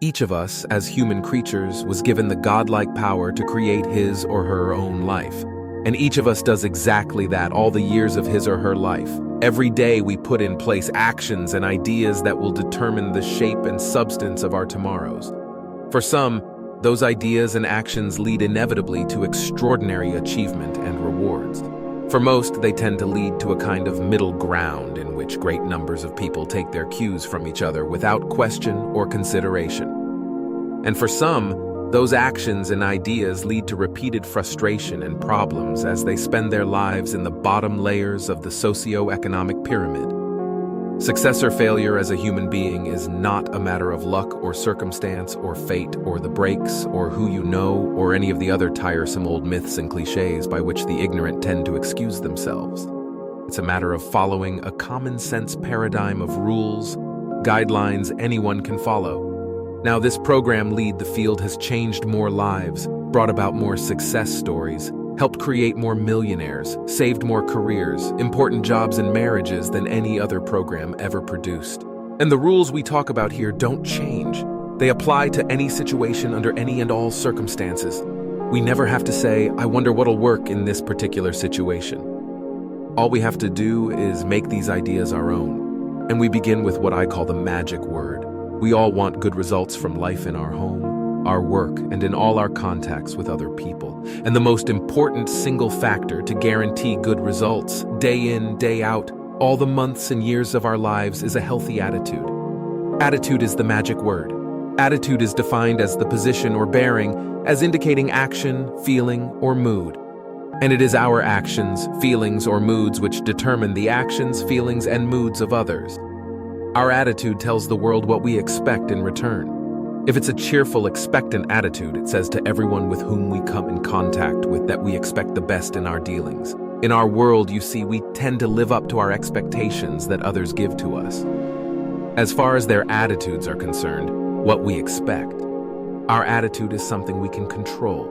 Each of us, as human creatures, was given the godlike power to create his or her own life. And each of us does exactly that all the years of his or her life. Every day we put in place actions and ideas that will determine the shape and substance of our tomorrows. For some, those ideas and actions lead inevitably to extraordinary achievement and rewards. For most, they tend to lead to a kind of middle ground in which great numbers of people take their cues from each other without question or consideration. And for some, those actions and ideas lead to repeated frustration and problems as they spend their lives in the bottom layers of the socio-economic pyramid. Success or failure as a human being is not a matter of luck or circumstance or fate or the breaks or who you know or any of the other tiresome old myths and cliches by which the ignorant tend to excuse themselves. It's a matter of following a common-sense paradigm of rules, guidelines anyone can follow. Now, this program Lead the Field has changed more lives, brought about more success stories, helped create more millionaires, saved more careers, important jobs and marriages than any other program ever produced. And the rules we talk about here don't change. They apply to any situation under any and all circumstances. We never have to say, I wonder what'll work in this particular situation. All we have to do is make these ideas our own. And we begin with what I call the magic word. We all want good results from life in our home, our work, and in all our contacts with other people. And the most important single factor to guarantee good results, day in, day out, all the months and years of our lives, is a healthy attitude. Attitude is the magic word. Attitude is defined as the position or bearing, as indicating action, feeling, or mood. And it is our actions, feelings, or moods which determine the actions, feelings, and moods of others. Our attitude tells the world what we expect in return. If it's a cheerful, expectant attitude, it says to everyone with whom we come in contact with that we expect the best in our dealings. In our world, you see, we tend to live up to our expectations that others give to us. As far as their attitudes are concerned, what we expect. Our attitude is something we can control.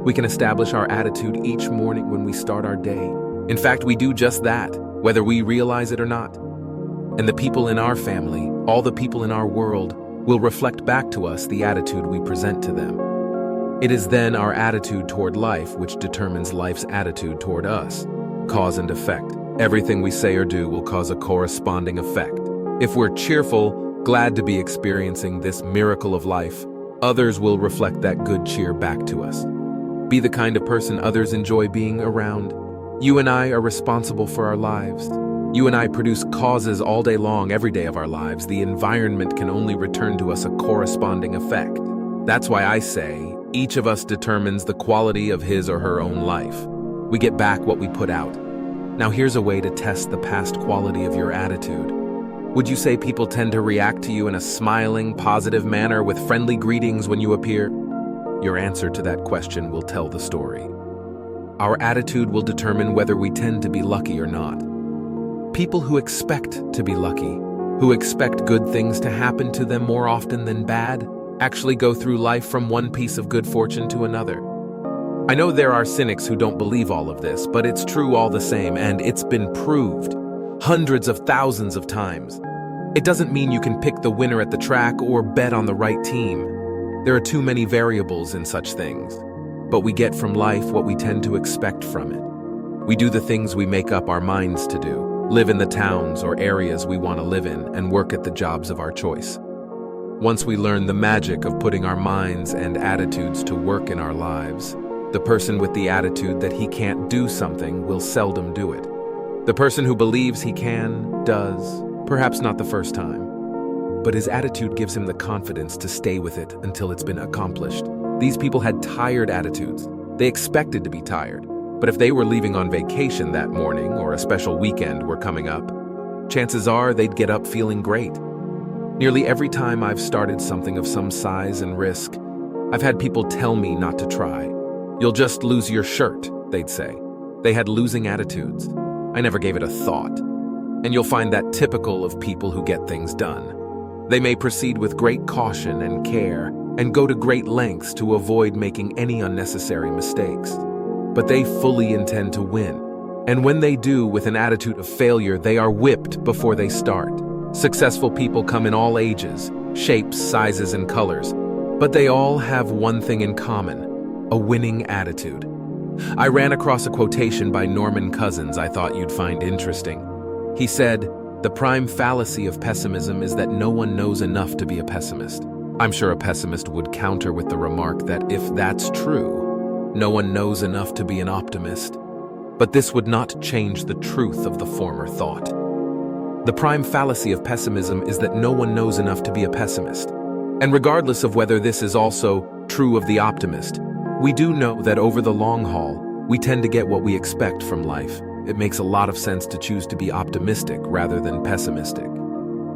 We can establish our attitude each morning when we start our day. In fact, we do just that, whether we realize it or not. And the people in our family, all the people in our world, will reflect back to us the attitude we present to them. It is then our attitude toward life which determines life's attitude toward us. Cause and effect. Everything we say or do will cause a corresponding effect. If we're cheerful, glad to be experiencing this miracle of life, others will reflect that good cheer back to us. Be the kind of person others enjoy being around. You and I are responsible for our lives. You and I produce causes all day long, every day of our lives. The environment can only return to us a corresponding effect. That's why I say, each of us determines the quality of his or her own life. We get back what we put out. Now here's a way to test the past quality of your attitude. Would you say people tend to react to you in a smiling, positive manner with friendly greetings when you appear? Your answer to that question will tell the story. Our attitude will determine whether we tend to be lucky or not. People who expect to be lucky, who expect good things to happen to them more often than bad, actually go through life from one piece of good fortune to another. I know there are cynics who don't believe all of this, but it's true all the same, and it's been proved hundreds of thousands of times. It doesn't mean you can pick the winner at the track or bet on the right team. There are too many variables in such things, but we get from life what we tend to expect from it. We do the things we make up our minds to do. Live in the towns or areas we want to live in, and work at the jobs of our choice. Once we learn the magic of putting our minds and attitudes to work in our lives, the person with the attitude that he can't do something will seldom do it. The person who believes he can, does, perhaps not the first time. But his attitude gives him the confidence to stay with it until it's been accomplished. These people had tired attitudes. They expected to be tired. But if they were leaving on vacation that morning or a special weekend were coming up, chances are they'd get up feeling great. Nearly every time I've started something of some size and risk, I've had people tell me not to try. You'll just lose your shirt, they'd say. They had losing attitudes. I never gave it a thought. And you'll find that typical of people who get things done. They may proceed with great caution and care and go to great lengths to avoid making any unnecessary mistakes. But they fully intend to win. And when they do with an attitude of failure, they are whipped before they start. Successful people come in all ages, shapes, sizes, and colors, but they all have one thing in common: a winning attitude. I ran across a quotation by Norman Cousins I thought you'd find interesting. He said, "The prime fallacy of pessimism is that no one knows enough to be a pessimist." I'm sure a pessimist would counter with the remark that if that's true, no one knows enough to be an optimist. But this would not change the truth of the former thought. The prime fallacy of pessimism is that no one knows enough to be a pessimist. And regardless of whether this is also true of the optimist, we do know that over the long haul, we tend to get what we expect from life. It makes a lot of sense to choose to be optimistic rather than pessimistic.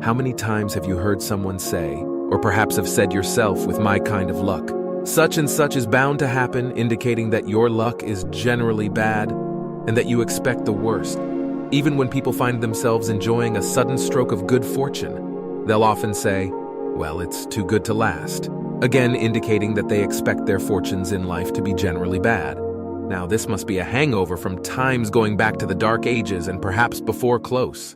How many times have you heard someone say, or perhaps have said yourself with my kind of luck, such and such is bound to happen, indicating that your luck is generally bad and that you expect the worst? Even when people find themselves enjoying a sudden stroke of good fortune, they'll often say, well, it's too good to last, again indicating that they expect their fortunes in life to be generally bad. Now, this must be a hangover from times going back to the Dark Ages and perhaps before close.